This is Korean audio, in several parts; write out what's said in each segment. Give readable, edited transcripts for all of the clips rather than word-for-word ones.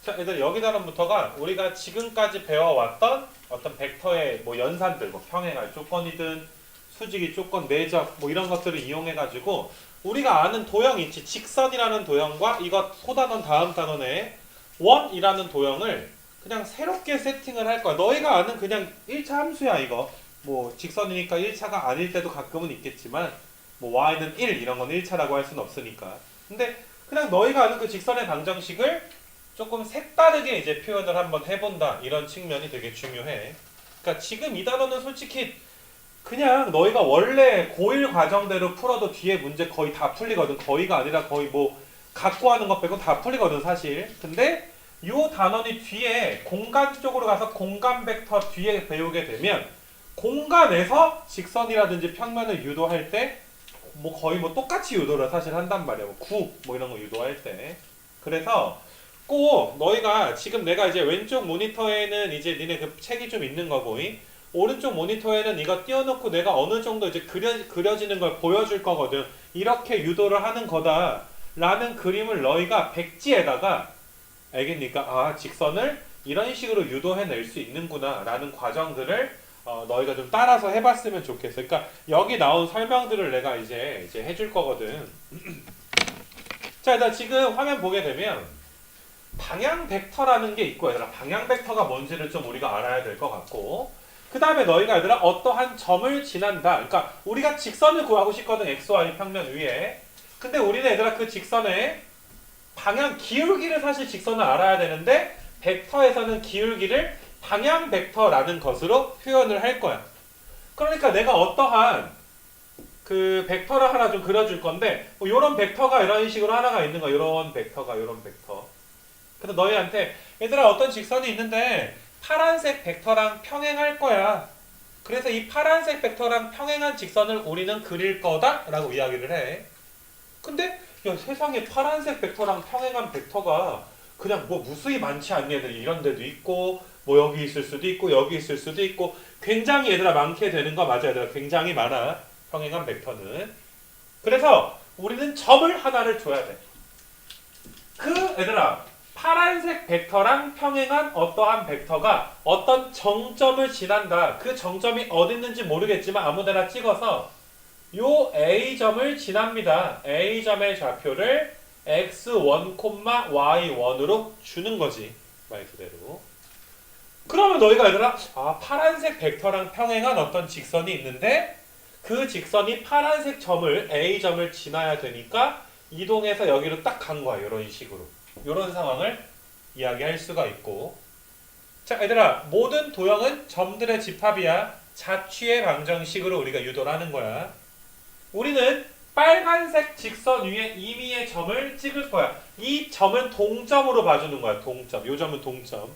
자, 얘들 여기 단원부터가 우리가 지금까지 배워왔던 어떤 벡터의 뭐 연산들, 뭐 평행할 조건이든 수직이 조건, 내적 뭐 이런 것들을 이용해가지고 우리가 아는 도형이 있지. 직선이라는 도형과 이것 소단원 다음 단원에 원이라는 도형을 그냥 새롭게 세팅을 할 거야. 너희가 아는 그냥 1차 함수야 이거. 뭐 직선이니까 1차가 아닐 때도 가끔은 있겠지만 뭐 y는 1 이런 건 1차라고 할 수는 없으니까. 근데 그냥 너희가 아는 그 직선의 방정식을 조금 색다르게 이제 표현을 한번 해본다. 이런 측면이 되게 중요해. 그러니까 지금 이 단어는 솔직히 그냥 너희가 원래 고1 과정대로 풀어도 뒤에 문제 거의 다 풀리거든. 거의가 아니라 거의 뭐 갖고 하는 것 빼고 다 풀리거든 사실. 근데 요 단원이 뒤에 공간 쪽으로 가서 공간 벡터 뒤에 배우게 되면 공간에서 직선이라든지 평면을 유도할 때 뭐 거의 뭐 똑같이 유도를 사실 한단 말이야. 뭐 구 뭐 이런 거 유도할 때. 그래서 꼭 너희가 지금 내가 이제 왼쪽 모니터에는 이제 니네 그 책이 좀 있는 거고 오른쪽 모니터에는 이거 띄워놓고 내가 어느 정도 이제 그려지는 걸 보여줄 거거든. 이렇게 유도를 하는 거다 라는 그림을 너희가 백지에다가 알겠니까? 아, 직선을 이런 식으로 유도해낼 수 있는구나 라는 과정들을 너희가 좀 따라서 해봤으면 좋겠어. 그러니까 여기 나온 설명들을 내가 이제 해줄 거거든. 자, 일단 지금 화면 보게 되면 방향 벡터라는 게 있고, 얘들아 방향 벡터가 뭔지를 좀 우리가 알아야 될 것 같고, 그 다음에 너희가 얘들아 어떠한 점을 지난다. 그러니까 우리가 직선을 구하고 싶거든. XY 평면 위에. 근데 우리는 얘들아 그 직선의 방향 기울기를 사실 직선을 알아야 되는데 벡터에서는 기울기를 방향 벡터라는 것으로 표현을 할 거야. 그러니까 내가 어떠한 그 벡터를 하나 좀 그려줄 건데 뭐 이런 벡터가 이런 식으로 하나가 있는 거야. 이런 벡터가 이런 벡터. 그래서 너희한테 얘들아 어떤 직선이 있는데 파란색 벡터랑 평행할 거야. 그래서 이 파란색 벡터랑 평행한 직선을 우리는 그릴 거다 라고 이야기를 해. 근데 야, 세상에 파란색 벡터랑 평행한 벡터가 그냥 뭐 무수히 많지 않니. 애들 이런 데도 있고 뭐 여기 있을 수도 있고 여기 있을 수도 있고 굉장히 얘들아 많게 되는 거 맞아. 얘들아 굉장히 많아. 평행한 벡터는. 그래서 우리는 점을 하나를 줘야 돼. 그 얘들아 파란색 벡터랑 평행한 어떠한 벡터가 어떤 정점을 지난다. 그 정점이 어디 있는지 모르겠지만 아무데나 찍어서 요 A점을 지납니다. A점의 좌표를 x1, y1으로 주는 거지. 말 그대로. 그러면 너희가 얘들아 파란색 벡터랑 평행한 어떤 직선이 있는데 그 직선이 파란색 점을 A점을 지나야 되니까 이동해서 여기로 딱 간 거야. 이런 식으로. 이런 상황을 이야기할 수가 있고. 자, 얘들아 모든 도형은 점들의 집합이야. 자취의 방정식으로 우리가 유도를 하는 거야. 우리는 빨간색 직선 위에 임의의 점을 찍을 거야. 이 점은 동점으로 봐주는 거야. 동점. 요 점은 동점.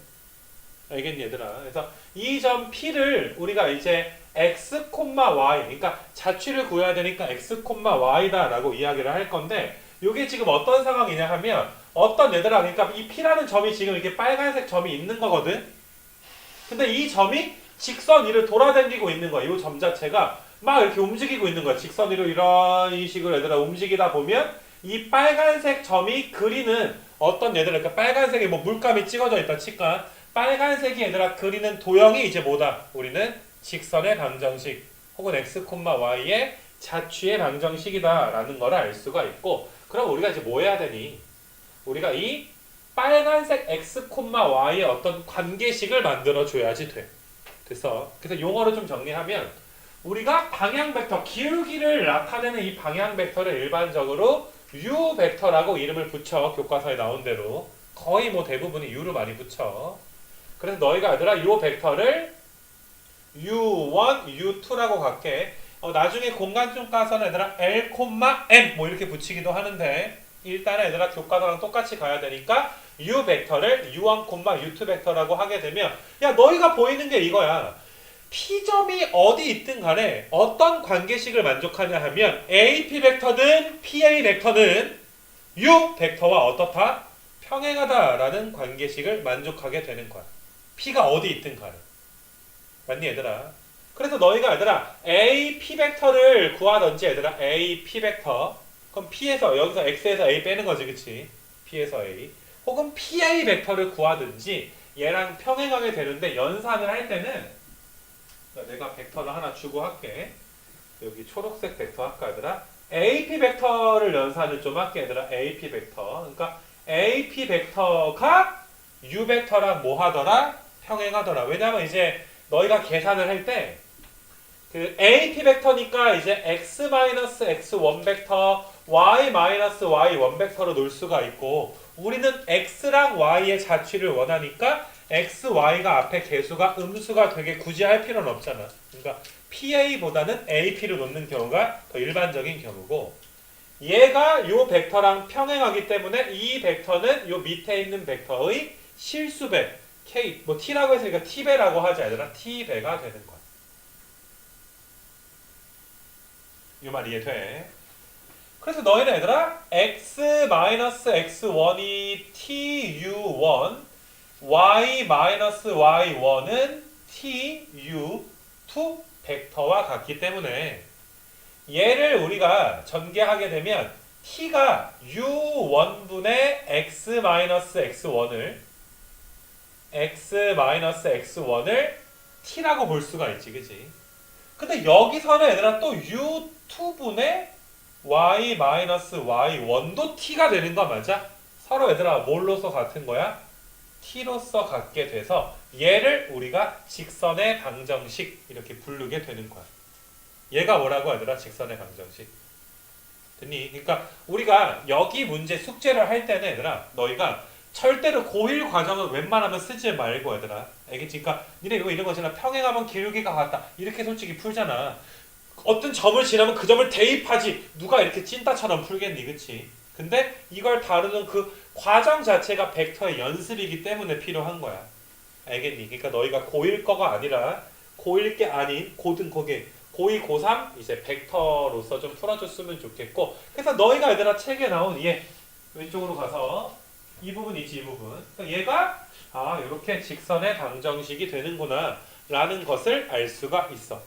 알겠니 얘들아? 그래서 이 점 P를 우리가 이제 x, y 그러니까 자취를 구해야 되니까 x, y다 라고 이야기를 할 건데 이게 지금 어떤 상황이냐 하면 어떤 얘들아 그러니까 이 P라는 점이 지금 이렇게 빨간색 점이 있는 거거든. 근데 이 점이 직선 위를 돌아다니고 있는 거야. 이 점 자체가 막 이렇게 움직이고 있는 거야. 직선 위로 이런 식으로 얘들아 움직이다 보면 이 빨간색 점이 그리는 어떤 얘들아 그러니까 빨간색에 뭐 물감이 찍어져 있다 칠까? 빨간색이 얘들아 그리는 도형이 이제 뭐다? 우리는 직선의 방정식 혹은 x, y의 자취의 방정식이다 라는 걸 알 수가 있고 그럼 우리가 이제 뭐 해야 되니? 우리가 이 빨간색 x, y의 어떤 관계식을 만들어 줘야지 돼. 그래서 용어를 좀 정리하면 우리가 방향 벡터, 기울기를 나타내는 이 방향 벡터를 일반적으로 u 벡터라고 이름을 붙여. 교과서에 나온 대로 거의 뭐 대부분이 u로 많이 붙여. 그래서 너희가 얘들아 이 벡터를 u1, u2라고 갈게. 나중에 공간 좀 가서는 얘들아 l, m 뭐 이렇게 붙이기도 하는데 일단은 얘들아 교과서랑 똑같이 가야 되니까 u 벡터를 u1, u2 벡터라고 하게 되면 야 너희가 보이는 게 이거야. P점이 어디 있든 간에 어떤 관계식을 만족하냐 하면 AP 벡터든 PA 벡터는 U 벡터와 어떻다? 평행하다 라는 관계식을 만족하게 되는 거야. P가 어디 있든 간에. 맞니 얘들아? 그래서 너희가 얘들아 AP 벡터를 구하던지 얘들아 AP 벡터 그럼 P에서 여기서 X에서 A 빼는 거지 그치? P에서 A 혹은 PA 벡터를 구하든지 얘랑 평행하게 되는데 연산을 할 때는 내가 벡터를 하나 주고 할게. 여기 초록색 벡터 할까 얘들아? AP 벡터를 연산을 좀 할게 얘들아. AP 벡터. 그러니까 AP 벡터가 U 벡터랑 뭐 하더라? 평행하더라. 왜냐면 이제 너희가 계산을 할 때 그 AP 벡터니까 이제 x-x1 벡터, y-y1 벡터로 놓을 수가 있고 우리는 x랑 y의 자취를 원하니까 x, y가 앞에 개수가 음수가 되게 굳이 할 필요는 없잖아. 그러니까 PA보다는 AP로 놓는 경우가 더 일반적인 경우고 얘가 요 벡터랑 평행하기 때문에 이 벡터는 요 밑에 있는 벡터의 실수배 K, 뭐 T라고 했으니까 T배라고 하지 않으라 T배가 되는 거야. 이 말 이해돼? 그래서 너희는 얘들아 x-x1이 tu1 y-y1은 tu2 벡터와 같기 때문에 얘를 우리가 전개하게 되면 t가 u1분의 x-x1을 t라고 볼 수가 있지, 그치? 근데 여기서는 얘들아 또 u2분의 y-y1도 t가 되는 거 맞아? 서로 얘들아 뭘로서 같은 거야? t로서 같게 돼서 얘를 우리가 직선의 방정식 이렇게 부르게 되는 거야. 얘가 뭐라고 하더라? 직선의 방정식. 됐니? 그러니까 우리가 여기 문제 숙제를 할 때는 얘들아 너희가 절대로 고1 과정은 웬만하면 쓰지 말고 얘들아 알겠지? 그러니까 니네 이거 이런 거잖아. 평행하면 기울기가 같다. 이렇게 솔직히 풀잖아. 어떤 점을 지나면 그 점을 대입하지. 누가 이렇게 찐따처럼 풀겠니? 그치? 근데 이걸 다루는 그 과정 자체가 벡터의 연습이기 때문에 필요한 거야. 알겠니? 그러니까 너희가 고1 거가 아니라 고1 게 아닌 고등 거기 고2, 고3 이제 벡터로서 좀 풀어줬으면 좋겠고 그래서 너희가 얘들아 책에 나온 얘 왼쪽으로 가서 이 부분 있지 이 부분 그러니까 얘가 이렇게 직선의 방정식이 되는구나 라는 것을 알 수가 있어.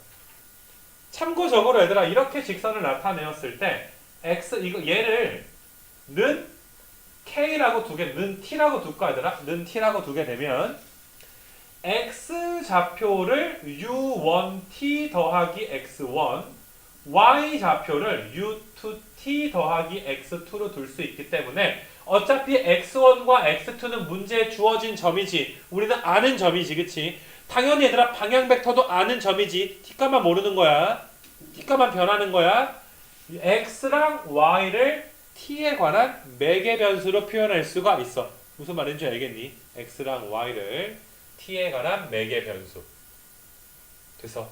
참고적으로 얘들아 이렇게 직선을 나타내었을 때 x 이거 얘를 는 k라고 두게 는 t라고 둘까 얘들아 는 t라고 두게 되면 x 좌표를 u1t 더하기 x1 y 좌표를 u2t 더하기 x2로 둘 수 있기 때문에 어차피 x1과 x2는 문제에 주어진 점이지 우리는 아는 점이지 그치? 당연히 얘들아 방향 벡터도 아는 점이지 t값만 모르는 거야. t값만 변하는 거야. x랑 y를 t에 관한 매개 변수로 표현할 수가 있어. 무슨 말인지 알겠니? x랑 y를 t에 관한 매개 변수. 됐어.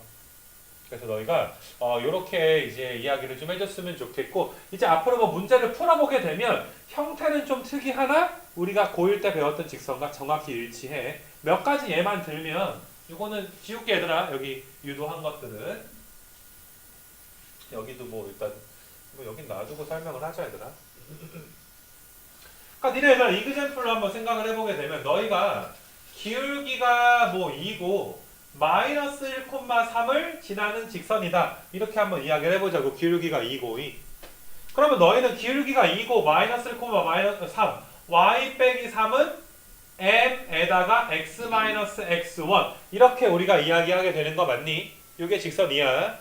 그래서 너희가 요렇게 이제 이야기를 좀 해줬으면 좋겠고 이제 앞으로 뭐 문제를 풀어보게 되면 형태는 좀 특이하나 우리가 고1 때 배웠던 직선과 정확히 일치해. 몇 가지 예만 들면 이거는 지울게 얘들아. 여기 유도한 것들은 여기도 뭐 일단 뭐 여긴 놔두고 설명을 하자 얘들아. 그러니까 니네 얘들아 이그젠플로 한번 생각을 해보게 되면 너희가 기울기가 뭐 2고 마이너스 1,3을 지나는 직선이다. 이렇게 한번 이야기를 해보자고. 기울기가 2고 2. 그러면 너희는 기울기가 2고 마이너스 1,3 y 빼기 3은 m에다가 x-x1 이렇게 우리가 이야기하게 되는 거 맞니? 이게 직선이야.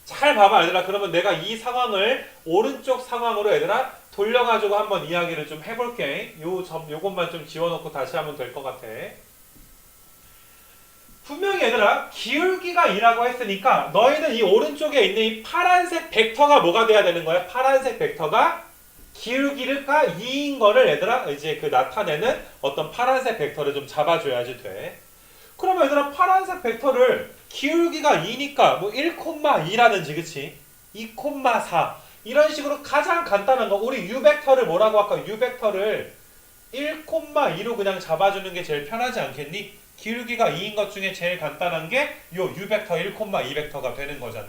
잘 봐봐 얘들아. 그러면 내가 이 상황을 오른쪽 상황으로 얘들아 돌려가지고 한번 이야기를 좀 해볼게. 요것만 좀 지워놓고 다시 하면 될 것 같아. 분명히 얘들아 기울기가 2라고 했으니까 너희는 이 오른쪽에 있는 이 파란색 벡터가 뭐가 돼야 되는 거야? 파란색 벡터가 기울기가 2인 거를 얘들아 이제 그 나타내는 어떤 파란색 벡터를 좀 잡아줘야지 돼. 그러면 얘들아 파란색 벡터를 기울기가 2니까 뭐 1,2라든지 그치? 2,4 이런 식으로 가장 간단한 거 우리 u 벡터를 뭐라고 할까? u 벡터를 1,2로 그냥 잡아주는 게 제일 편하지 않겠니? 기울기가 2인 것 중에 제일 간단한 게 요 u 벡터 1,2 벡터가 되는 거잖아.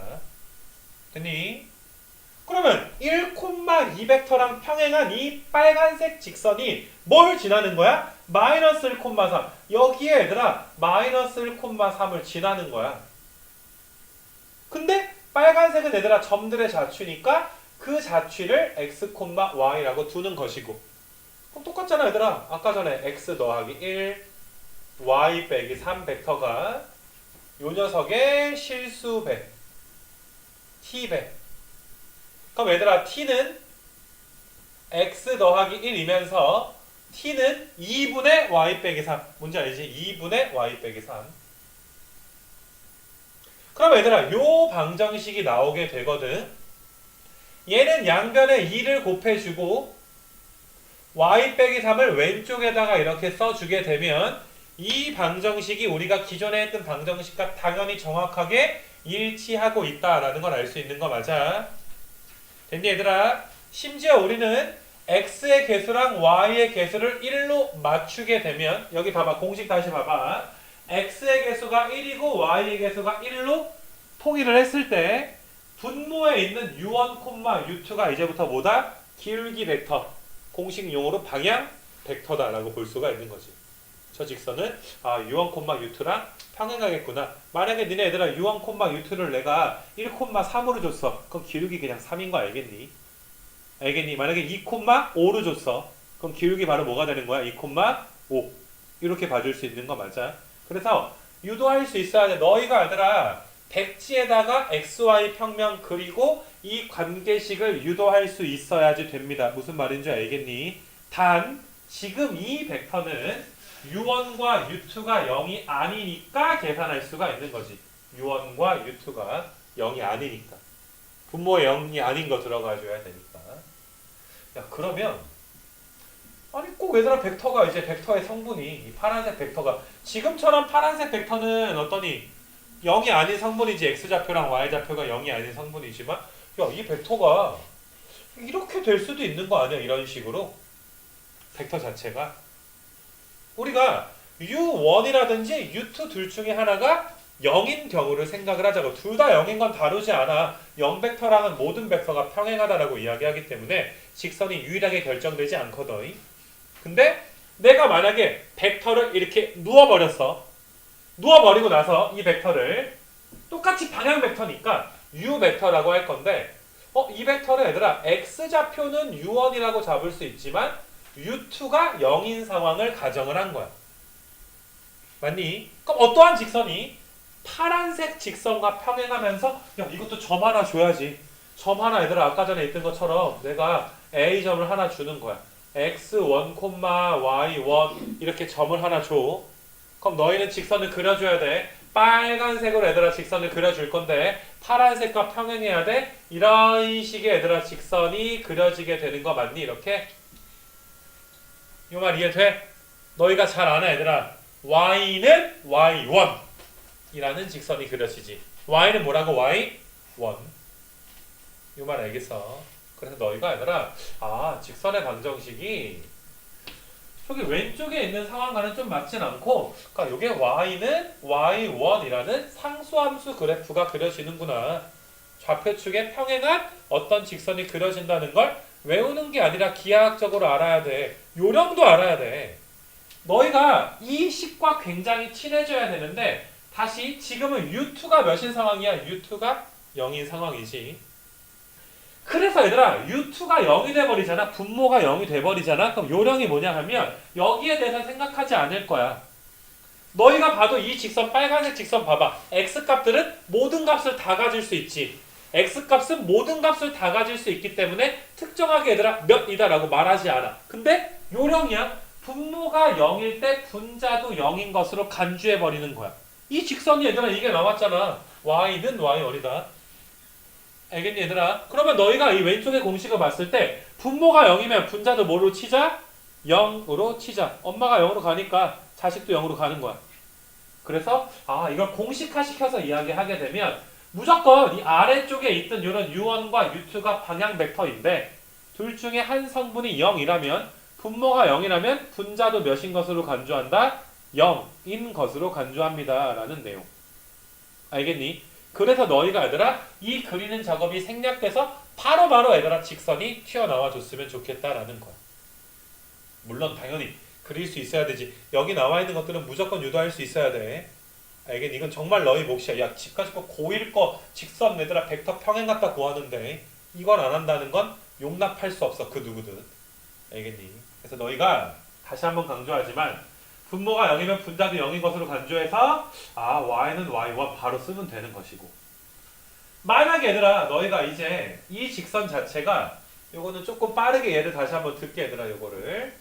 됐니? 그러면 1,2 벡터랑 평행한 이 빨간색 직선이 뭘 지나는 거야? 마이너스 1,3 여기에 얘들아 마이너스 1,3을 지나는 거야. 근데 빨간색은 얘들아 점들의 자취니까 그 자취를 x, y라고 두는 것이고 그럼 똑같잖아 얘들아. 아까 전에 x 더하기 1 y 빼기 3 벡터가 요 녀석의 실수배 t배. 그럼 얘들아 t는 x 더하기 1이면서 t는 2분의 y 빼기 3. 뭔지 알지? 2분의 y 빼기 3. 그럼 얘들아 요 방정식이 나오게 되거든. 얘는 양변에 2를 곱해주고 y 빼기 3을 왼쪽에다가 이렇게 써주게 되면 이 방정식이 우리가 기존에 했던 방정식과 당연히 정확하게 일치하고 있다라는 걸 알 수 있는 거 맞아. 됐니 얘들아? 심지어 우리는 x의 개수랑 y의 개수를 1로 맞추게 되면 여기 봐봐. 공식 다시 봐봐. x의 개수가 1이고 y의 개수가 1로 통일을 했을 때 분모에 있는 u1, u2가 이제부터 뭐다? 기울기 벡터. 공식 용어로 방향 벡터다라고 볼 수가 있는 거지. 저 직선은 u1, u2랑 평행하겠구나. 만약에 니네 얘들아 u1, u2를 내가 1,3으로 줬어. 그럼 기울기 그냥 3인 거 알겠니? 알겠니? 만약에 2,5로 줬어. 그럼 기울기 바로 뭐가 되는 거야? 2,5. 이렇게 봐줄 수 있는 거 맞아. 그래서 유도할 수 있어야 돼. 너희가 얘들아 백지에다가 xy 평면 그리고 이 관계식을 유도할 수 있어야지 됩니다. 무슨 말인지 알겠니? 단 지금 이 벡터는 u1과 u2가 0이 아니니까 계산할 수가 있는 거지. u1과 u2가 0이 아니니까. 분모에 0이 아닌 거 들어가줘야 되니까. 야 그러면 아니 꼭 얘들아 벡터가 이제 벡터의 성분이 이 파란색 벡터가 지금처럼 파란색 벡터는 어떠니? 0이 아닌 성분이지. x좌표랑 y좌표가 0이 아닌 성분이지만 야 이 벡터가 이렇게 될 수도 있는 거 아니야? 이런 식으로 벡터 자체가 우리가 u1이라든지 u2 둘 중에 하나가 0인 경우를 생각을 하자고. 둘 다 0인 건 다루지 않아. 0벡터랑은 모든 벡터가 평행하다라고 이야기하기 때문에 직선이 유일하게 결정되지 않거든. 근데 내가 만약에 벡터를 이렇게 누워버렸어. 누워버리고 나서 이 벡터를 똑같이 방향 벡터니까 u 벡터라고 할 건데 이 벡터는 얘들아 x좌표는 u1이라고 잡을 수 있지만 u2가 0인 상황을 가정을 한 거야. 맞니? 그럼 어떠한 직선이 파란색 직선과 평행하면서 야 이것도 점 하나 줘야지. 점 하나 얘들아 아까 전에 있던 것처럼 내가 a점을 하나 주는 거야. x1, y1 이렇게 점을 하나 줘. 그럼 너희는 직선을 그려줘야 돼. 빨간색으로 얘들아 직선을 그려줄 건데 파란색과 평행해야 돼. 이런 식의 얘들아 직선이 그려지게 되는 거 맞니? 이렇게 이 말 이해돼? 너희가 잘 아나 얘들아. y는 y1 이라는 직선이 그려지지. y는 뭐라고? y1 이 말 알겠어? 그래서 너희가 얘들아 직선의 방정식이 저기 왼쪽에 있는 상황과는 좀 맞진 않고 그러니까 이게 y는 y1이라는 상수함수 그래프가 그려지는구나. 좌표축에 평행한 어떤 직선이 그려진다는 걸 외우는 게 아니라 기하학적으로 알아야 돼. 요령도 알아야 돼. 너희가 이 식과 굉장히 친해져야 되는데 다시 지금은 u2가 몇인 상황이야? u2가 0인 상황이지. 그래서 얘들아 u2가 0이 돼버리잖아. 분모가 0이 돼버리잖아. 그럼 요령이 뭐냐 하면 여기에 대해서 생각하지 않을 거야. 너희가 봐도 이 직선 빨간색 직선 봐봐. x값들은 모든 값을 다 가질 수 있지. x값은 모든 값을 다 가질 수 있기 때문에 특정하게 얘들아 몇이다 라고 말하지 않아. 근데 요령이야. 분모가 0일 때 분자도 0인 것으로 간주해버리는 거야. 이 직선이 얘들아 이게 나왔잖아. y는 y1이다. 알겠니 얘들아? 그러면 너희가 이 왼쪽의 공식을 봤을 때 분모가 0이면 분자도 뭐로 치자? 0으로 치자. 엄마가 0으로 가니까 자식도 0으로 가는 거야. 그래서 이걸 공식화 시켜서 이야기하게 되면 무조건 이 아래쪽에 있던 이런 u1과 u2가 방향 벡터인데 둘 중에 한 성분이 0이라면 분모가 0이라면 분자도 몇인 것으로 간주한다? 0인 것으로 간주합니다. 라는 내용. 알겠니? 그래서 너희가 얘들아 이 그리는 작업이 생략돼서 바로바로 얘들아 직선이 튀어나와 줬으면 좋겠다라는 거야. 물론 당연히 그릴 수 있어야 되지. 여기 나와 있는 것들은 무조건 유도할 수 있어야 돼. 알겠니? 이건 정말 너희 몫이야. 야 집까지 거 고1 거 직선 얘들아 벡터 평행 갖다 구하는데 이걸 안 한다는 건 용납할 수 없어. 그 누구든. 알겠니? 그래서 너희가 다시 한번 강조하지만 분모가 0이면 분자도 0인 것으로 간주해서 y는 y1 바로 쓰면 되는 것이고, 만약에 얘들아 너희가 이제 이 직선 자체가, 요거는 조금 빠르게 얘를 다시 한번 듣게 얘들아. 요거를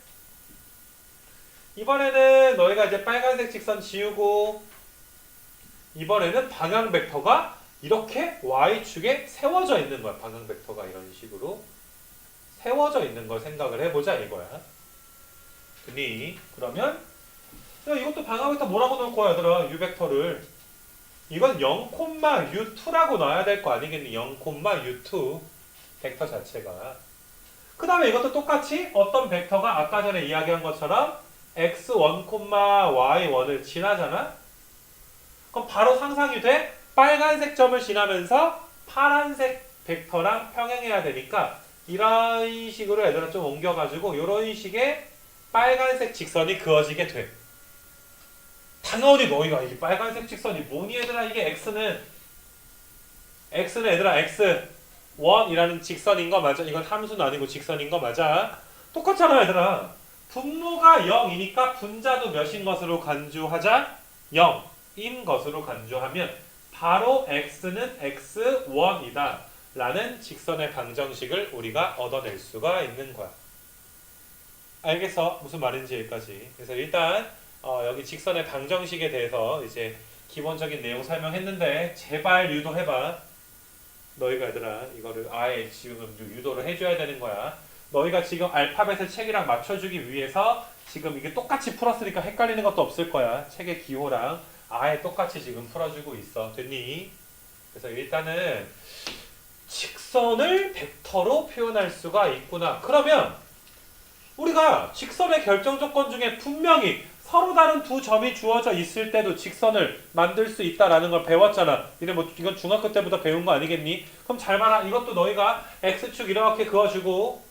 이번에는 너희가 이제 빨간색 직선 지우고, 이번에는 방향 벡터가 이렇게 y축에 세워져 있는 거야. 방향 벡터가 이런 식으로 세워져 있는 걸 생각을 해보자 이거야. 됐니? 그러면 야, 이것도 방향 벡터 뭐라고 넣을 거야 얘들아? u 벡터를 이건 0,u2라고 넣어야 될 거 아니겠니? 0,u2 벡터 자체가. 그 다음에 이것도 똑같이 어떤 벡터가 아까 전에 이야기한 것처럼 x1, y1을 지나잖아? 그럼 바로 상상이 돼? 빨간색 점을 지나면서 파란색 벡터랑 평행해야 되니까 이런 식으로 얘들아 좀 옮겨가지고 이런 식의 빨간색 직선이 그어지게 돼. 당연히 너희가 이 빨간색 직선이 뭐니 얘들아? 이게 x는 얘들아 x1이라는 직선인 거 맞아? 이건 함수는 아니고 직선인 거 맞아? 똑같잖아 얘들아. 분모가 0이니까 분자도 몇인 것으로 간주하자? 0인 것으로 간주하면 바로 x는 x1이다 라는 직선의 방정식을 우리가 얻어낼 수가 있는 거야. 알겠어? 무슨 말인지 여기까지. 그래서 일단 여기 직선의 방정식에 대해서 이제 기본적인 내용 설명했는데 제발 유도해봐. 너희가 얘들아 이거를 아예 지금 유도를 해줘야 되는 거야. 너희가 지금 알파벳을 책이랑 맞춰주기 위해서 지금 이게 똑같이 풀었으니까 헷갈리는 것도 없을 거야. 책의 기호랑 아예 똑같이 지금 풀어주고 있어. 됐니? 그래서 일단은 직선을 벡터로 표현할 수가 있구나. 그러면 우리가 직선의 결정 조건 중에 분명히 서로 다른 두 점이 주어져 있을 때도 직선을 만들 수 있다라는 걸 배웠잖아. 이건 중학교 때부터 배운 거 아니겠니? 그럼 잘 봐라. 이것도 너희가 x축 이렇게 그어주고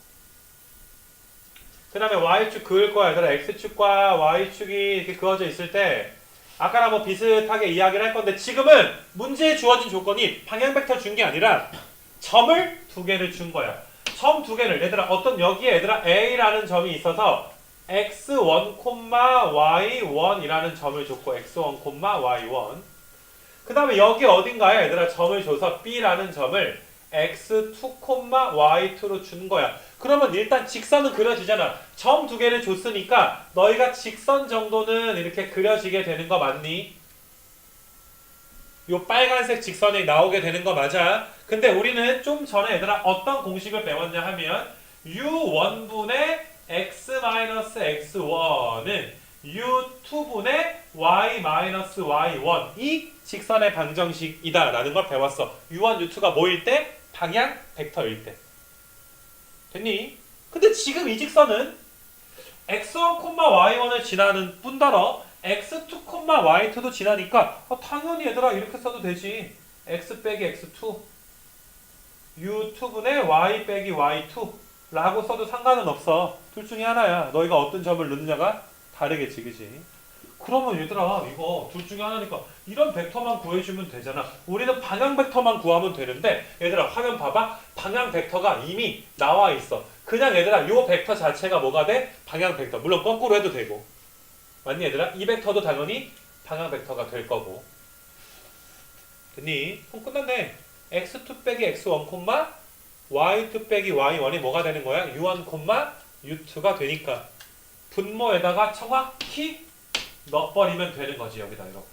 그 다음에 y축 그을 거야. 얘들아 x축과 y축이 이렇게 그어져 있을 때 아까랑 뭐 비슷하게 이야기를 할 건데 지금은 문제에 주어진 조건이 방향 벡터 준 게 아니라 점을 두 개를 준 거야. 점 두 개를 얘들아 어떤 여기에 얘들아 a라는 점이 있어서 x1, y1이라는 점을 줬고 x1, y1 그 다음에 여기 어딘가에 얘들아 점을 줘서 b라는 점을 x2, y2로 준 거야. 그러면 일단 직선은 그려지잖아. 점 두 개를 줬으니까 너희가 직선 정도는 이렇게 그려지게 되는 거 맞니? 요 빨간색 직선이 나오게 되는 거 맞아. 근데 우리는 좀 전에 얘들아 어떤 공식을 배웠냐 하면 u1분의 x-x1은 u2분의 y-y1 이 직선의 방정식이다 라는 걸 배웠어. u1, u2가 뭐일 때? 방향 벡터일 때. 됐니? 근데 지금 이 직선은 x1, y1을 지나는 뿐더러 x2, y2도 지나니까 당연히 얘들아 이렇게 써도 되지. x 빼기 x2 u2분의 y 빼기 y2 라고 써도 상관은 없어. 둘 중에 하나야. 너희가 어떤 점을 넣느냐가 다르겠지. 그지? 그러면 얘들아 이거 둘 중에 하나니까 이런 벡터만 구해주면 되잖아. 우리는 방향 벡터만 구하면 되는데 얘들아 화면 봐봐. 방향 벡터가 이미 나와 있어. 그냥 얘들아 요 벡터 자체가 뭐가 돼? 방향 벡터. 물론 거꾸로 해도 되고. 맞니 얘들아? 이 벡터도 당연히 방향 벡터가 될 거고. 됐니? 그럼 끝났네. x2 빼기 x1, y2 빼기 y1이 뭐가 되는 거야? u1, u2가 되니까 분모에다가 정확히 넣어버리면 되는 거지. 여기다 이렇게.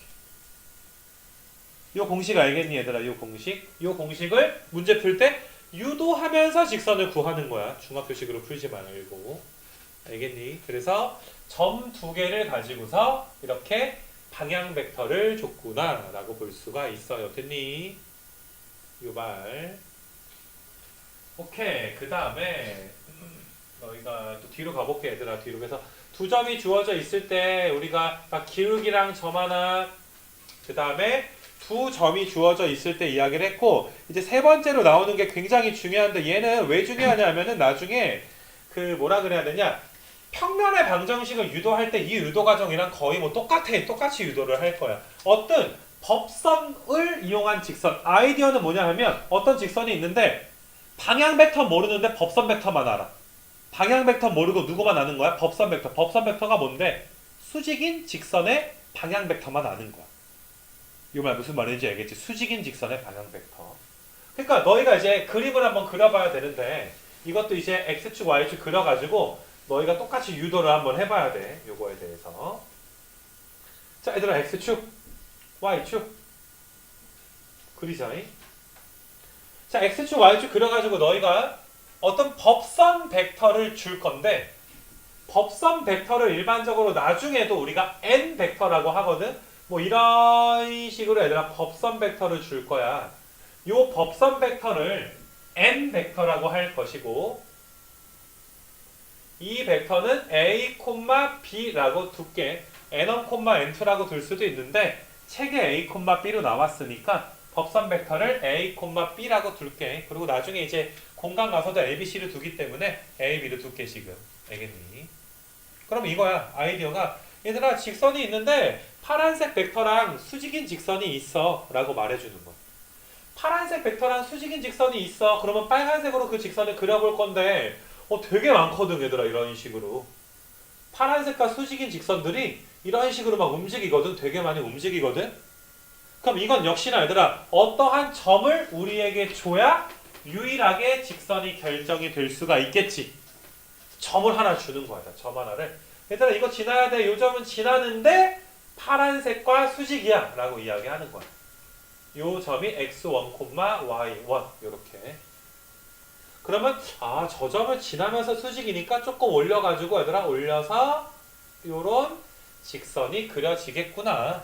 요 공식 알겠니 얘들아? 요 공식. 요 공식을 문제 풀 때 유도하면서 직선을 구하는 거야. 중학교식으로 풀지 말고. 알겠니? 그래서 점 두 개를 가지고서 이렇게 방향 벡터를 줬구나 라고 볼 수가 있어요. 됐니? 요 말. 오케이. 그 다음에 너희가 또 뒤로 가볼게 얘들아. 뒤로. 그래서 두 점이 주어져 있을 때 우리가 기울기랑 점 하나 그 다음에 두 점이 주어져 있을 때 이야기를 했고 이제 세 번째로 나오는 게 굉장히 중요한데 얘는 왜 중요하냐 하면은 나중에 그 뭐라 그래야 되냐 평면의 방정식을 유도할 때 이 유도 과정이랑 거의 뭐 똑같이 유도를 할 거야. 어떤 법선을 이용한 직선. 아이디어는 뭐냐 하면 어떤 직선이 있는데 방향 벡터 모르는데 법선 벡터만 알아. 방향 벡터 모르고 누구만 아는 거야? 법선 벡터. 법선 벡터가 뭔데? 수직인 직선의 방향 벡터만 아는 거야. 이 말 무슨 말인지 알겠지? 수직인 직선의 방향 벡터. 그러니까 너희가 이제 그림을 한번 그려봐야 되는데 이것도 이제 x축, y축 그려가지고 너희가 똑같이 유도를 한번 해봐야 돼. 요거에 대해서. 자, 얘들아 x축, y축 그리자. 자, x축, y축 그려가지고 너희가 어떤 법선 벡터를 줄 건데 법선 벡터를 일반적으로 나중에도 우리가 n 벡터라고 하거든. 뭐 이런 식으로 얘들아 법선 벡터를 줄 거야. 요 법선 벡터를 n 벡터라고 할 것이고 이 벡터는 a, b라고 둘게. n1, n2라고 둘 수도 있는데 책에 a, b로 나왔으니까 법선 벡터를 a, b라고 둘게. 그리고 나중에 이제 공간 가서도 a, b, c를 두기 때문에 a, b를 둘게 지금. 알겠니? 그럼 이거야. 아이디어가 얘들아 직선이 있는데 파란색 벡터랑 수직인 직선이 있어 라고 말해주는 거야. 파란색 벡터랑 수직인 직선이 있어. 그러면 빨간색으로 그 직선을 그려볼 건데 되게 많거든 얘들아. 이런 식으로 파란색과 수직인 직선들이 이런 식으로 막 움직이거든. 되게 많이 움직이거든. 그럼 이건 역시나 얘들아 어떠한 점을 우리에게 줘야 유일하게 직선이 결정이 될 수가 있겠지. 점을 하나 주는 거야. 점 하나를. 얘들아 이거 지나야 돼. 요 점은 지나는데 파란색과 수직이야 라고 이야기하는 거야. 요 점이 x1, y1 요렇게. 그러면 저 점을 지나면서 수직이니까 조금 올려가지고 얘들아 올려서 요런 직선이 그려지겠구나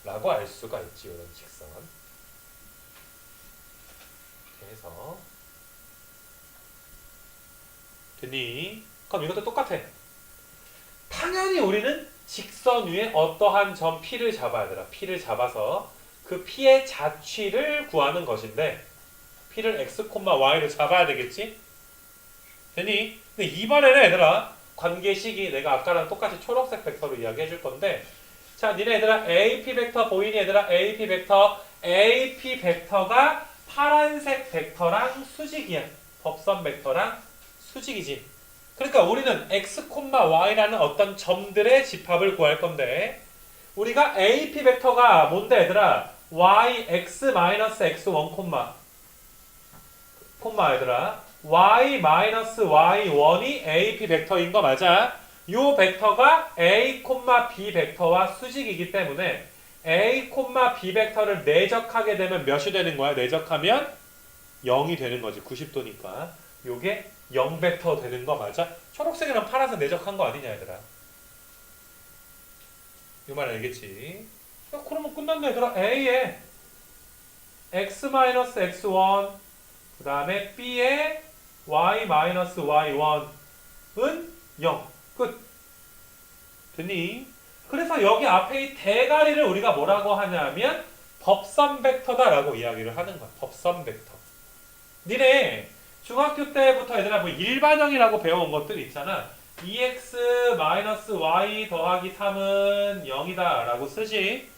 라고 알 수가 있지. 요런 직선. 그래서 됐니? 그럼 이것도 똑같아. 당연히 우리는 직선 위에 어떠한 점 P를 잡아야 되라. P를 잡아서 그 P의 자취를 구하는 것인데 P를 x, y를 잡아야 되겠지? 되니? 근데 이번에는 얘들아 관계식이 내가 아까랑 똑같이 초록색 벡터로 이야기해 줄 건데 자, 니네 얘들아 AP 벡터 보이니 얘들아? AP 벡터가 파란색 벡터랑 수직이야. 법선 벡터랑 수직이지. 그러니까 우리는 x, y라는 어떤 점들의 집합을 구할 건데 우리가 AP 벡터가 뭔데 얘들아? x-x1, 얘들아 y-y1이 AP 벡터인 거 맞아? 요 벡터가 a, b 벡터와 수직이기 때문에 a, b 벡터를 내적하게 되면 몇이 되는 거야? 내적하면 0이 되는 거지. 90도니까. 요게 0벡터 되는 거 맞아? 초록색이랑 파란색 내적한 거 아니냐 얘들아. 요 말 알겠지? 그러면 끝났네 얘들아. A에 x-x1 그 다음에 B에 y-y1은 0. 끝. 됐니? 그래서 여기 앞에 이 대가리를 우리가 뭐라고 하냐면 법선 벡터다라고 이야기를 하는 거야. 법선 벡터. 니네 중학교 때부터 얘들아 뭐 일반형이라고 배워온 것들 있잖아. 2x-y 더하기 3은 0이다 라고 쓰지.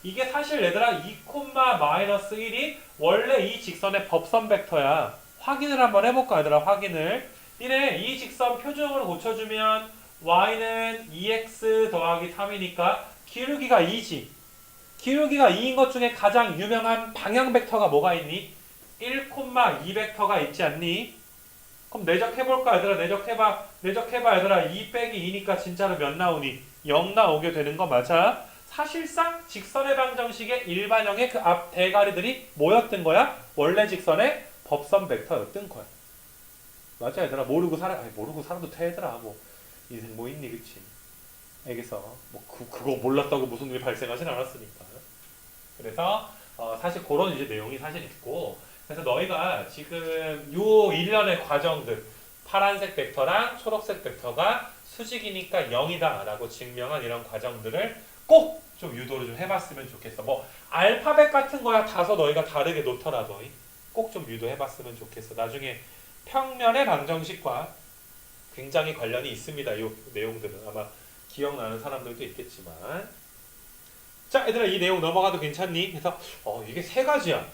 이게 사실 얘들아 2, -1이 원래 이 직선의 법선 벡터야. 확인을 한번 해볼까 얘들아. 확인을. 니네 이 직선 표준으로 고쳐주면 y는 2x 더하기 3이니까 기울기가 2지. 기울기가 2인 것 중에 가장 유명한 방향 벡터가 뭐가 있니? 1, 2 벡터가 있지 않니? 그럼 내적해볼까 얘들아. 내적해봐 얘들아. 2 빼기 2니까 진짜로 몇 나오니? 0 나오게 되는 거 맞아? 사실상 직선의 방정식의 일반형의 그 앞 대가리들이 뭐였던 거야? 원래 직선의 법선 벡터였던 거야. 맞아 얘들아. 모르고 살아도 돼 얘들아. 뭐 인생 뭐 있니 그치? 알겠어. 뭐 그거 몰랐다고 무슨 일이 발생하진 않았으니까. 그래서 사실 그런 이제 내용이 사실 있고 그래서 너희가 지금 요 일련의 과정들 파란색 벡터랑 초록색 벡터가 수직이니까 0이다 라고 증명한 이런 과정들을 꼭 좀 유도를 좀 해봤으면 좋겠어. 뭐 알파벳 같은 거야 다소 너희가 다르게 놓더라도 꼭 좀 유도해봤으면 좋겠어. 나중에 평면의 방정식과 굉장히 관련이 있습니다. 이 내용들은 아마 기억나는 사람들도 있겠지만 자 얘들아 이 내용 넘어가도 괜찮니? 그래서 이게 세 가지야.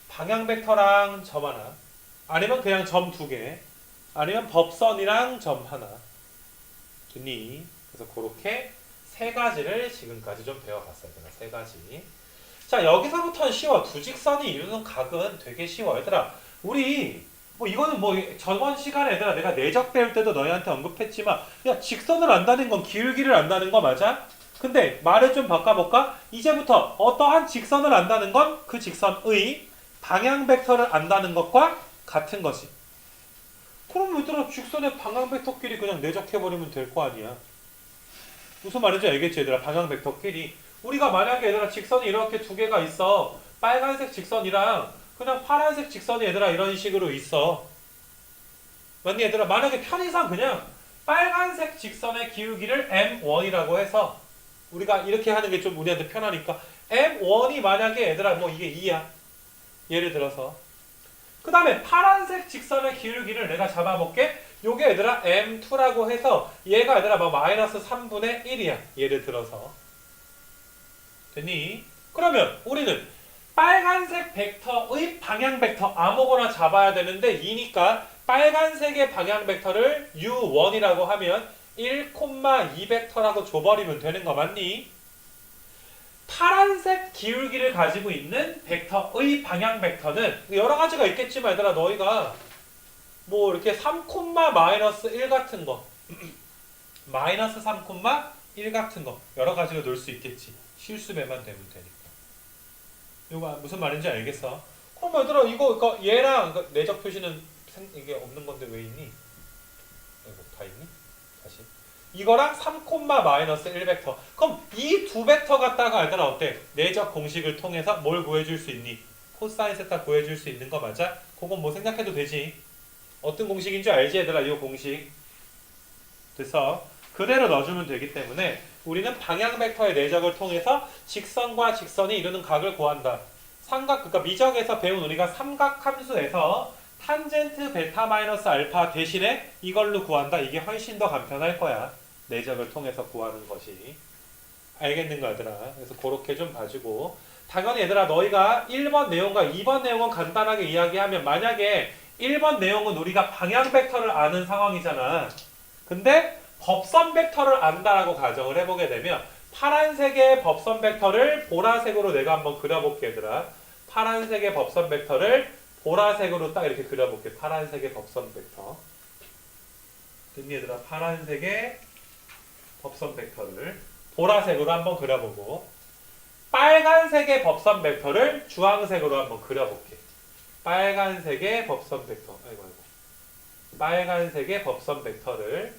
방향 벡터랑 점 하나 아니면 그냥 점 두 개 아니면 법선이랑 점 하나. 됐니? 그래서 그렇게 세 가지를 지금까지 좀 배워봤어요. 제가 세 가지. 자, 여기서부터는 쉬워. 두 직선이 이루는 각은 되게 쉬워. 얘들아, 우리 뭐 이거는 뭐 저번 시간에 얘들아 내가 내적 배울 때도 너희한테 언급했지만, 야, 직선을 안다는 건 기울기를 안다는 거 맞아? 근데 말을 좀 바꿔볼까? 이제부터 어떠한 직선을 안다는 건 그 직선의 방향 벡터를 안다는 것과 같은 거지. 그럼 얘들아 직선의 방향 벡터끼리 그냥 내적해버리면 될 거 아니야. 무슨 말인지 알겠지 얘들아? 방향 벡터끼리. 우리가 만약에 얘들아 직선이 이렇게 두 개가 있어. 빨간색 직선이랑 그냥 파란색 직선이 얘들아 이런 식으로 있어. 맞니 얘들아? 만약에 편의상 그냥 빨간색 직선의 기울기를 M1이라고 해서 우리가 이렇게 하는 게 좀 우리한테 편하니까 M1이 만약에 얘들아 뭐 이게 2야. 예를 들어서. 그 다음에 파란색 직선의 기울기를 내가 잡아볼게. 요게 얘들아 M2라고 해서 얘가 얘들아 막 마이너스 3분의 1이야. 예를 들어서. 됐니? 그러면 우리는 빨간색 벡터의 방향 벡터 아무거나 잡아야 되는데 2니까 빨간색의 방향 벡터를 U1이라고 하면 1,2 벡터라고 줘버리면 되는 거 맞니? 파란색 기울기를 가지고 있는 벡터의 방향 벡터는 여러 가지가 있겠지만 얘들아 너희가 뭐 이렇게 3, 마이너스 1 같은 거 마이너스 3, 1 같은 거 여러 가지로 놓을 수 있겠지. 실수배만 되면 되니까. 이거 무슨 말인지 알겠어? 그럼 얘들아 이거 얘랑 내적 표시는 이게 없는 건데 왜 있니? 이거 다 있니? 다시 이거랑 3, 마이너스 1 벡터. 그럼 이 두 벡터 갖다가 얘들아 어때? 내적 공식을 통해서 뭘 구해줄 수 있니? 코사인 세타 구해줄 수 있는 거 맞아? 그건 뭐 생각해도 되지. 어떤 공식인 줄 알지 얘들아? 이 공식. 그래서 그대로 넣어주면 되기 때문에 우리는 방향 벡터의 내적을 통해서 직선과 직선이 이루는 각을 구한다. 삼각, 그러니까 미적에서 배운 우리가 삼각 함수에서 탄젠트 베타 마이너스 알파 대신에 이걸로 구한다. 이게 훨씬 더 간편할 거야. 내적을 통해서 구하는 것이. 알겠는가 얘들아? 그래서 그렇게 좀 봐주고, 당연히 얘들아 너희가 1번 내용과 2번 내용은 간단하게 이야기하면, 만약에 1번 내용은 우리가 방향 벡터를 아는 상황이잖아. 근데 법선 벡터를 안다라고 가정을 해보게 되면 파란색의 법선 벡터를 보라색으로 내가 한번 그려볼게 얘들아. 파란색의 법선 벡터를 보라색으로 딱 이렇게 그려볼게. 파란색의 법선 벡터. 됐니 얘들아? 파란색의 법선 벡터를 보라색으로 한번 그려보고, 빨간색의 법선 벡터를 주황색으로 한번 그려볼게. 빨간색의 법선 벡터. 아이고. 빨간색의 법선 벡터를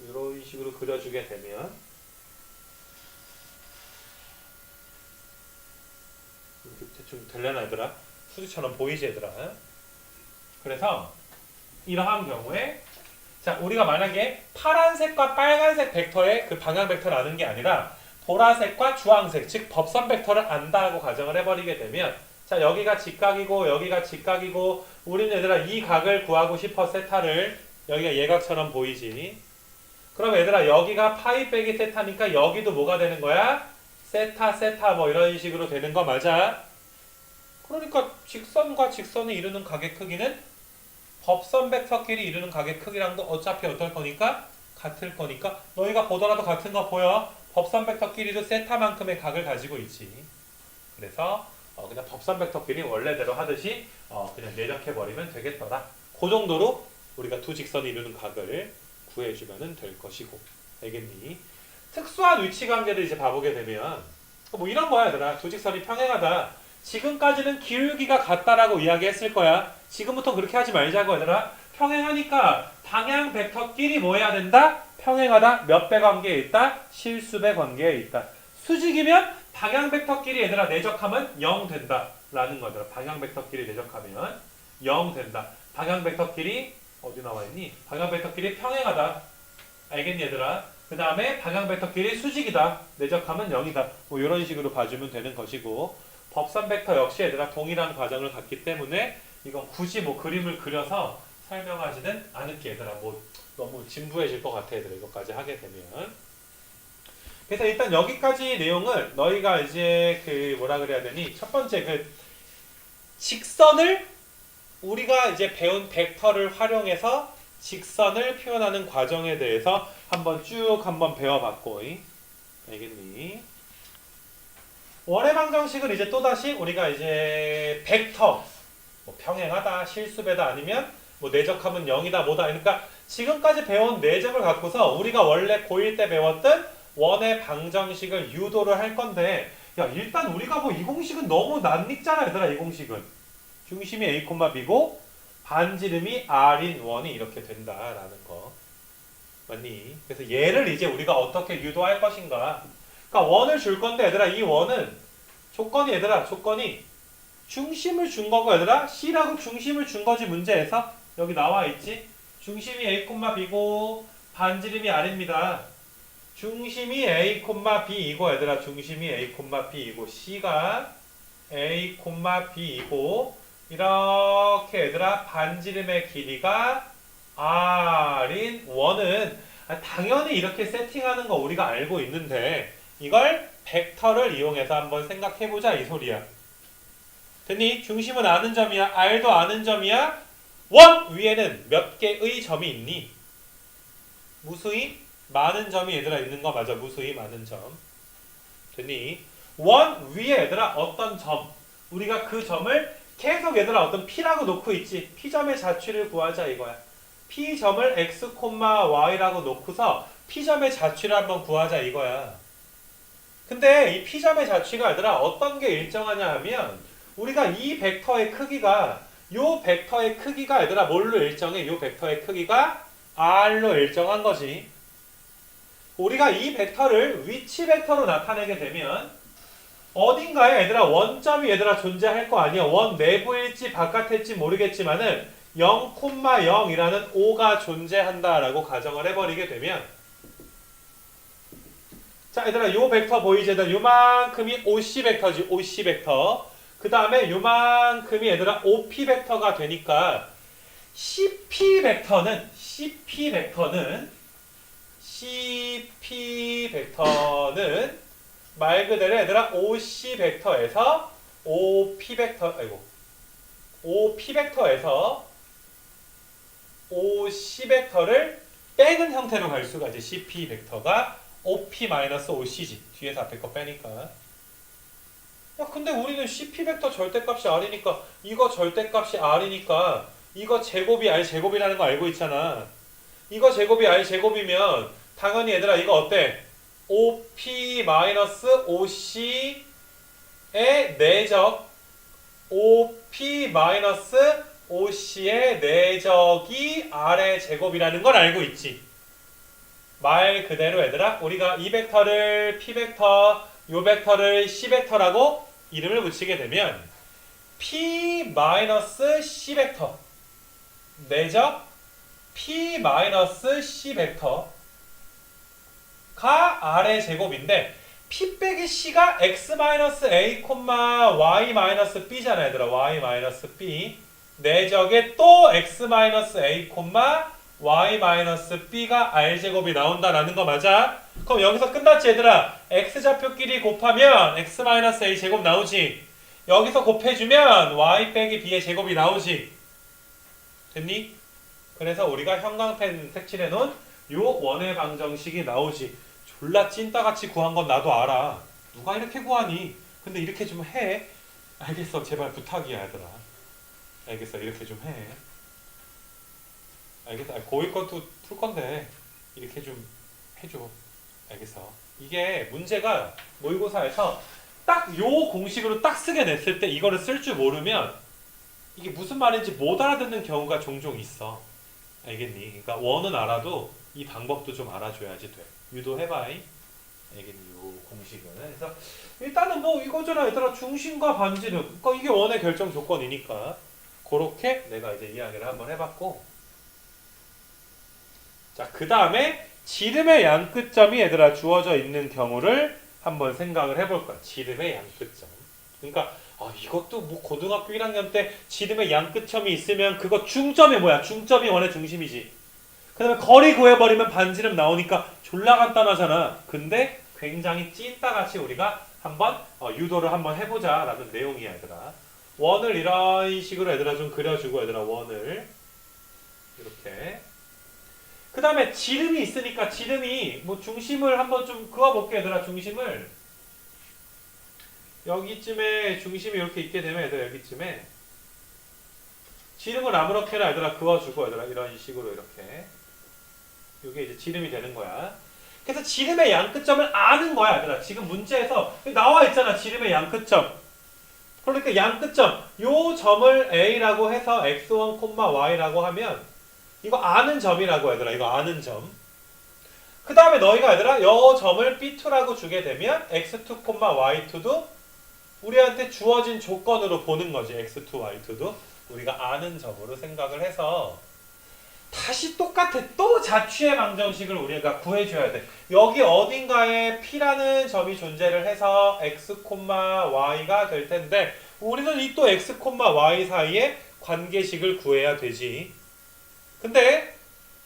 이런 식으로 그려주게 되면 이렇게 대충 될려나 얘들아? 수지처럼 보이지 얘들아? 그래서 이러한 경우에 자 우리가 만약에 파란색과 빨간색 벡터의 그 방향 벡터를 아는 게 아니라 보라색과 주황색 즉 법선 벡터를 안다고 가정을 해버리게 되면, 자 여기가 직각이고 여기가 직각이고 우리는 얘들아 이 각을 구하고 싶어. 세타를 여기가 예각처럼 보이지. 그럼 얘들아 여기가 파이 빼기 세타니까 여기도 뭐가 되는 거야? 세타 뭐 이런 식으로 되는 거 맞아? 그러니까 직선과 직선이 이루는 각의 크기는 법선 벡터끼리 이루는 각의 크기랑도 어차피 어떨 거니까? 같을 거니까 너희가 보더라도 같은 거 보여? 법선 벡터끼리도 세타만큼의 각을 가지고 있지. 그래서 그냥 법선 벡터끼리 원래대로 하듯이 그냥 내적해버리면 되겠더라. 그 정도로 우리가 두 직선이 이루는 각을 구해주면 될 것이고. 알겠니? 특수한 위치 관계를 이제 봐보게 되면 뭐 이런 거야 얘들아. 두 직선이 평행하다. 지금까지는 기울기가 같다라고 이야기했을 거야. 지금부터 그렇게 하지 말자고 얘들아. 평행하니까 방향 벡터끼리 뭐 해야 된다? 평행하다. 몇 배 관계에 있다? 실수배 관계에 있다. 수직이면 방향 벡터끼리 얘들아 내적하면 0 된다 라는 거더라. 방향 벡터끼리 내적하면 0 된다. 방향 벡터끼리 어디 나와 있니? 방향 벡터끼리 평행하다. 알겠니 얘들아? 그 다음에 방향 벡터끼리 수직이다. 내적하면 0이다. 뭐 이런 식으로 봐주면 되는 것이고, 법선 벡터 역시 얘들아 동일한 과정을 갖기 때문에 이건 굳이 뭐 그림을 그려서 설명하지는 않을게 얘들아. 뭐 너무 진부해질 것 같아 얘들아 이것까지 하게 되면. 그래서 일단 여기까지 내용을 너희가 이제 그 뭐라 그래야 되니, 첫 번째 그 직선을 우리가 이제 배운 벡터를 활용해서 직선을 표현하는 과정에 대해서 한번 배워봤고, 알겠니? 원의 방정식은 이제 또다시 우리가 이제 벡터, 뭐 평행하다, 실수배다, 아니면 뭐 내적하면 0이다, 뭐다. 그러니까 지금까지 배운 내적을 갖고서 우리가 원래 고1 때 배웠던 원의 방정식을 유도를 할 건데, 야, 일단 우리가 뭐 이 공식은 너무 낯익잖아, 얘들아. 이 공식은 중심이 a, b고 반지름이 r인 원이 이렇게 된다라는 거 맞니? 그래서 얘를 이제 우리가 어떻게 유도할 것인가. 그러니까 원을 줄 건데, 얘들아, 이 원은 조건이 중심을 준 거고, 얘들아, C라고 중심을 준 거지. 문제에서 여기 나와 있지. 중심이 a, b고 반지름이 r입니다. 중심이 a, b이고, 얘들아, 중심이 a, b이고 C가 a, b이고, 이렇게 얘들아 반지름의 길이가 r인 원은 당연히 이렇게 세팅하는 거 우리가 알고 있는데, 이걸 벡터를 이용해서 한번 생각해보자, 이 소리야. 됐니? 중심은 아는 점이야. r도 아는 점이야. 원 위에는 몇 개의 점이 있니? 무수히 많은 점이 얘들아 있는 거 맞아. 무수히 많은 점. 됐니? 원 위에 얘들아 어떤 점, 우리가 그 점을 계속 얘들아 어떤 P라고 놓고 있지. P점의 자취를 구하자 이거야. P점을 x, y라고 놓고서 P점의 자취를 한번 구하자 이거야. 근데 이 P점의 자취가 얘들아 어떤 게 일정하냐 하면, 우리가 이 벡터의 크기가, 요 벡터의 크기가 얘들아 뭘로 일정해? 요 벡터의 크기가 r로 일정한 거지. 우리가 이 벡터를 위치 벡터로 나타내게 되면 어딘가에 얘들아 원점이 얘들아 존재할 거 아니야. 원 내부일지 바깥일지 모르겠지만은 0,0이라는 O가 존재한다라고 가정을 해버리게 되면, 자 얘들아 요 벡터 보이지? 얘들아 요만큼이 OC 벡터지. OC 벡터. 그 다음에 요만큼이 얘들아 OP 벡터가 되니까 CP 벡터는 말 그대로 얘들아 OC 벡터에서 OP 벡터에서 OC 벡터를 빼는 형태로 갈 수가 있지. CP 벡터가 OP-OC지. 뒤에서 앞에 거 빼니까. 야, 근데 우리는 CP 벡터 절대값이 R이니까, 이거 절대값이 R이니까 이거 제곱이 R 제곱이라는 거 알고 있잖아. 이거 제곱이 R 제곱이면 당연히 얘들아 이거 어때? OP-OC의 내적, OP-OC의 내적이 R의 제곱이라는 걸 알고 있지. 말 그대로 얘들아 우리가 이 벡터를 P 벡터, 요 벡터를 C 벡터라고 이름을 붙이게 되면 P-C 벡터 내적 P-C 벡터가 R의 제곱인데, P 빼기 C가 X-A, Y-B잖아 얘들아. Y-B 내적에 또 X-A, Y-B가 R제곱이 나온다라는 거 맞아? 그럼 여기서 끝났지 얘들아. X좌표끼리 곱하면 X-A 제곱 나오지. 여기서 곱해주면 Y 빼기 B의 제곱이 나오지. 됐니? 그래서 우리가 형광펜 색칠해놓은 요 원의 방정식이 나오지. 졸라 찐따같이 구한 건 나도 알아. 누가 이렇게 구하니? 근데 이렇게 좀 해. 알겠어. 제발 부탁이야 얘들아. 알겠어. 이렇게 좀 해. 알겠어. 고1 것도 풀 건데 이렇게 좀 해줘. 알겠어. 이게 문제가 모의고사에서 딱 요 공식으로 딱 쓰게 냈을 때 이거를 쓸 줄 모르면 이게 무슨 말인지 못 알아듣는 경우가 종종 있어. 알겠니? 그러니까 원은 알아도 이 방법도 좀 알아줘야지 돼. 유도해봐. 알겠니? 요 공식은. 그래서 일단은 뭐 이거잖아 얘들아. 중심과 반지름. 그러니까 이게 원의 결정 조건이니까 그렇게 내가 이제 이야기를 한번 해봤고, 자, 그 다음에 지름의 양끝점이 얘들아 주어져 있는 경우를 한번 생각을 해볼 거야. 지름의 양끝점. 그러니까 이것도 뭐 고등학교 1학년 때 지름의 양끝점이 있으면 그거 중점이 뭐야? 중점이 원의 중심이지. 그 다음에 거리 구해버리면 반지름 나오니까 졸라 간단하잖아. 근데 굉장히 찐따같이 우리가 한번 유도를 한번 해보자 라는 내용이야 얘들아. 원을 이런 식으로 얘들아 좀 그려주고 얘들아 원을 이렇게. 그 다음에 지름이 있으니까 지름이 뭐 중심을 한번 좀 그어볼게 얘들아. 중심을 여기쯤에 중심이 이렇게 있게 되면 얘들아 여기쯤에 지름을 아무렇게나 얘들아 그어주고 얘들아 이런 식으로 이렇게 이게 이제 지름이 되는 거야. 그래서 지름의 양끝점을 아는 거야 얘들아. 지금 문제에서 나와 있잖아 지름의 양끝점. 그러니까 양끝점 요 점을 A라고 해서 x1, y라고 하면 이거 아는 점이라고 얘들아. 이거 아는 점. 그 다음에 너희가 얘들아 요 점을 B2라고 주게 되면 x2, y2도 우리한테 주어진 조건으로 보는 거지. x2, y2도 우리가 아는 점으로 생각을 해서 다시 똑같아. 또 자취의 방정식을 우리가 구해줘야 돼. 여기 어딘가에 P라는 점이 존재를 해서 x, y가 될 텐데 우리는 이 또 x, y 사이에 관계식을 구해야 되지. 근데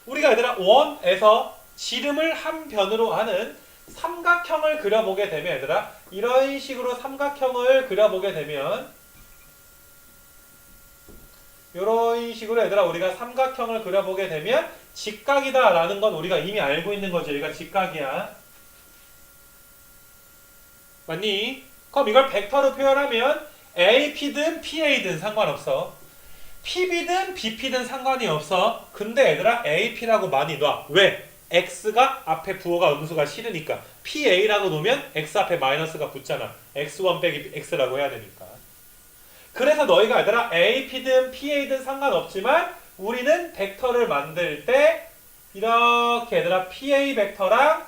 우리가 얘들아 원에서 지름을 한 변으로 하는 삼각형을 그려보게 되면 얘들아 이런 식으로 삼각형을 그려보게 되면 이런 식으로 얘들아 우리가 삼각형을 그려보게 되면 직각이다 라는 건 우리가 이미 알고 있는 거지. 여기가 직각이야. 맞니? 그럼 이걸 벡터로 표현하면 AP든 PA든 상관없어. PB든 BP든 상관이 없어. 근데 얘들아 AP라고 많이 놔. 왜? X가 앞에 부호가 음수가 싫으니까. PA라고 놓으면 X 앞에 마이너스가 붙잖아. X1 빼기 X라고 해야 되니까. 그래서 너희가 얘들아 AP든 PA든 상관없지만 우리는 벡터를 만들 때 이렇게 얘들아 PA 벡터랑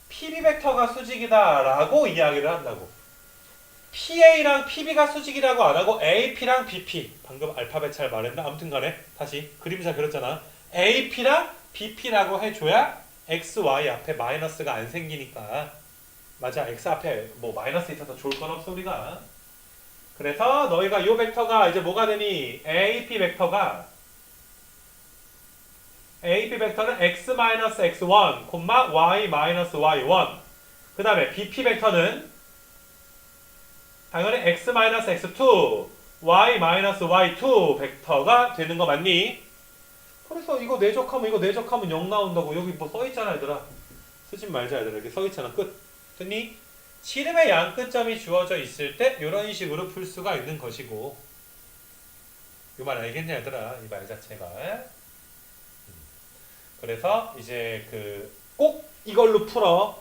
PB 벡터가 수직이다 라고 이야기를 한다고. PA랑 PB가 수직이라고 안 하고 AP랑 BP. 방금 알파벳 잘 말했나? 아무튼 간에 다시 그림 잘 그렸잖아. AP랑 BP라고 해줘야 XY 앞에 마이너스가 안 생기니까. 맞아. X 앞에 뭐 마이너스 있어서 좋을 건 없어 우리가. 그래서 너희가 요 벡터가 이제 뭐가 되니? AP 벡터는 x-x1, y-y1. 그 다음에 BP 벡터는 당연히 x-x2, y-y2 벡터가 되는 거 맞니? 그래서 이거 내적하면 0 나온다고. 여기 뭐 써있잖아 얘들아. 쓰지 말자 얘들아. 이렇게 써있잖아. 끝. 됐니? 지름의 양끝점이 주어져 있을 때 이런 식으로 풀 수가 있는 것이고. 이 말 알겠냐 얘들아? 이 말 자체가. 그래서 이제 꼭 이걸로 풀어.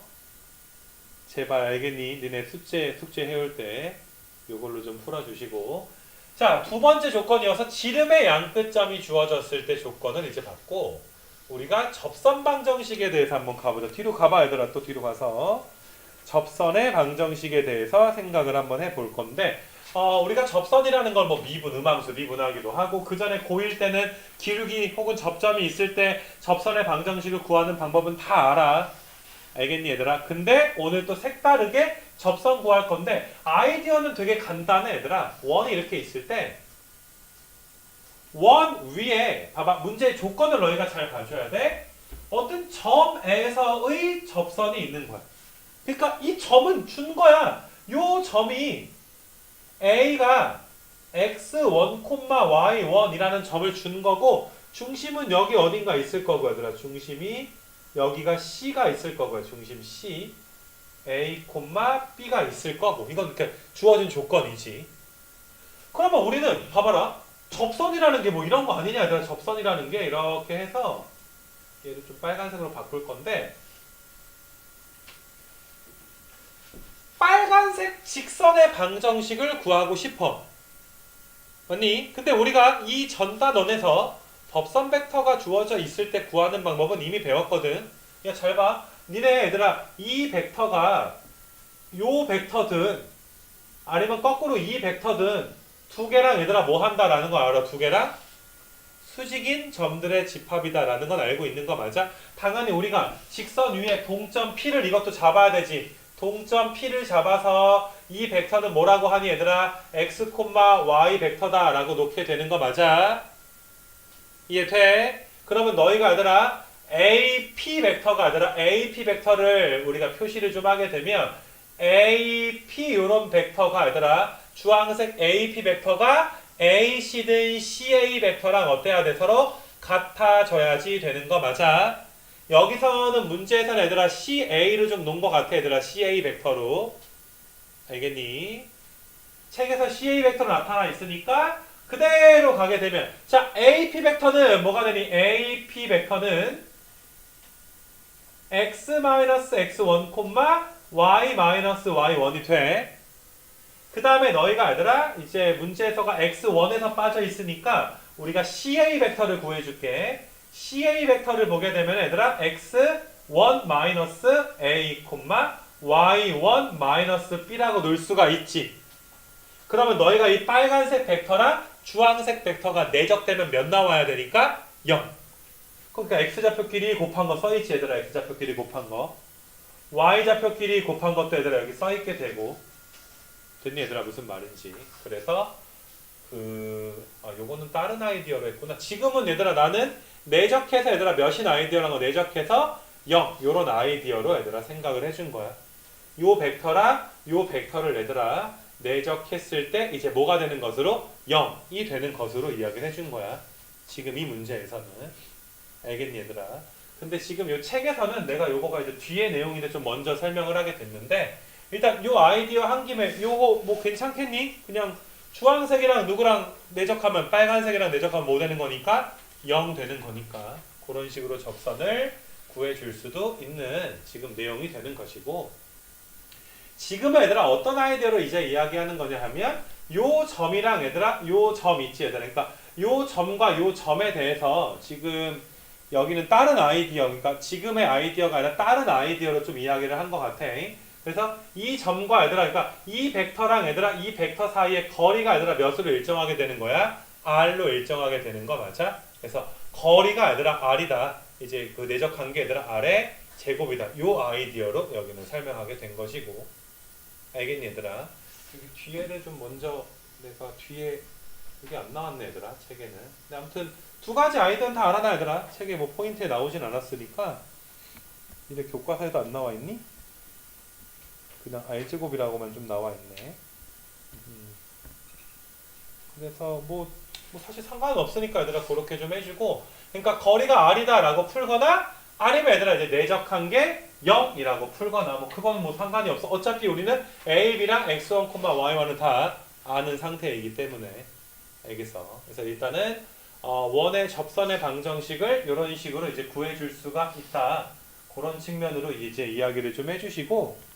제발 알겠니? 니네 숙제 해올 때 이걸로 좀 풀어주시고. 자, 두 번째 조건이어서 지름의 양끝점이 주어졌을 때 조건을 이제 받고 우리가 접선 방정식에 대해서 한번 가보자. 뒤로 가봐 얘들아. 또 뒤로 가서 접선의 방정식에 대해서 생각을 한번 해볼 건데 우리가 접선이라는 걸 뭐 미분, 음함수, 미분하기도 하고 그 전에 고1 때는 기울기 혹은 접점이 있을 때 접선의 방정식을 구하는 방법은 다 알아. 알겠니 얘들아? 근데 오늘 또 색다르게 접선 구할 건데 아이디어는 되게 간단해 얘들아. 원이 이렇게 있을 때 원 위에 봐봐. 문제의 조건을 너희가 잘 봐줘야 돼. 어떤 점에서의 접선이 있는 거야. 그러니까 이 점은 준 거야. 요 점이 A가 x1, y1이라는 점을 준 거고 중심은 여기 어딘가 있을 거고 얘들아. 중심이 여기가 C가 있을 거고요. 중심 C, A, B가 있을 거고. 이건 이렇게 주어진 조건이지. 그러면 우리는 봐봐라. 접선이라는 게 뭐 이런 거 아니냐 얘들아. 접선이라는 게 이렇게 해서 얘를 좀 빨간색으로 바꿀 건데 빨간색 직선의 방정식을 구하고 싶어. 맞니? 근데 우리가 이 전 단원에서 접선 벡터가 주어져 있을 때 구하는 방법은 이미 배웠거든. 야, 잘 봐. 니네 얘들아, 이 벡터가 요 벡터든 아니면 거꾸로 이 벡터든 두 개랑 얘들아 뭐 한다라는 거 알아? 두 개랑 수직인 점들의 집합이다라는 건 알고 있는 거 맞아? 당연히 우리가 직선 위에 동점 P를 이것도 잡아야 되지. 동점 P를 잡아서 이 벡터는 뭐라고 하니 얘들아? x, y 벡터다 라고 놓게 되는 거 맞아? 이해돼? 그러면 너희가 얘들아 AP 벡터가 아니라 AP 벡터를 우리가 표시를 좀 하게 되면 AP 이런 벡터가 얘들아 주황색 AP 벡터가 AC든 CA 벡터랑 어때야 돼? 서로 같아져야지 되는 거 맞아? 여기서는 문제에서는 얘들아 CA를 좀 놓은 것 같아 얘들아 CA 벡터로 알겠니? 책에서 CA 벡터로 나타나 있으니까 그대로 가게 되면 자 AP 벡터는 뭐가 되니? AP 벡터는 x-x1, y-y1이 돼. 그 다음에 너희가 얘들아 이제 문제에서가 x1에서 빠져 있으니까 우리가 CA 벡터를 구해줄게. CA 벡터를 보게 되면 얘들아 x1-a, y1-b라고 놓을 수가 있지. 그러면 너희가 이 빨간색 벡터랑 주황색 벡터가 내적되면 몇 나와야 되니까? 0. 그러니까 x좌표끼리 곱한 거 써있지 얘들아 x좌표끼리 곱한 거 y좌표끼리 곱한 것도 얘들아 여기 써있게 되고 됐니 얘들아 무슨 말인지 그래서 요거는 다른 아이디어로 했구나 지금은 얘들아 나는 내적해서 얘들아 몇인 아이디어라는 거 내적해서 0 요런 아이디어로 얘들아 생각을 해준 거야 요 벡터랑 요 벡터를 얘들아 내적했을 때 이제 뭐가 되는 것으로 0이 되는 것으로 이야기를 해준 거야 지금 이 문제에서는 알겠니 얘들아? 근데 지금 이 책에서는 내가 요거가 이제 뒤에 내용인데 좀 먼저 설명을 하게 됐는데 일단 요 아이디어 한 김에 요거 뭐 괜찮겠니? 그냥 주황색이랑 누구랑 내적하면 빨간색이랑 내적하면 뭐 되는 거니까 0 되는 거니까 그런 식으로 접선을 구해줄 수도 있는 지금 내용이 되는 것이고 지금은 얘들아 어떤 아이디어로 이제 이야기하는 거냐 하면 요 점이랑 얘들아 요 점 있지 얘들아 그러니까 요 점과 요 점에 대해서 지금 여기는 다른 아이디어, 그러니까 지금의 아이디어가 아니라 다른 아이디어로 좀 이야기를 한 것 같아. 그래서 이 점과 얘들아, 그러니까 이 벡터랑 얘들아, 이 벡터 사이의 거리가 얘들아 몇으로 일정하게 되는 거야? R로 일정하게 되는 거 맞아? 그래서 거리가 얘들아 R이다. 이제 그 내적한 게 얘들아 R의 제곱이다. 요 아이디어로 여기는 설명하게 된 것이고. 알겠니 얘들아? 여기 뒤에를 좀 먼저 내가 뒤에 이게 안 나왔네 얘들아 책에는. 근데 아무튼 두 가지 아이디어는 다 알아놔 얘들아. 책에 뭐 포인트에 나오진 않았으니까. 이래 교과서에도 안 나와 있니? 그냥 R제곱이라고만 좀 나와 있네. 그래서 뭐 사실 상관은 없으니까 얘들아 그렇게 좀 해주고 그러니까 거리가 R이다 라고 풀거나 아니면 얘들아 이제 내적한 게 0이라고 풀거나 뭐 그거는 뭐 상관이 없어. 어차피 우리는 A, B랑 X1, Y1은 다 아는 상태이기 때문에 알겠어. 그래서 일단은 원의 접선의 방정식을 이런 식으로 이제 구해줄 수가 있다. 그런 측면으로 이제 이야기를 좀 해주시고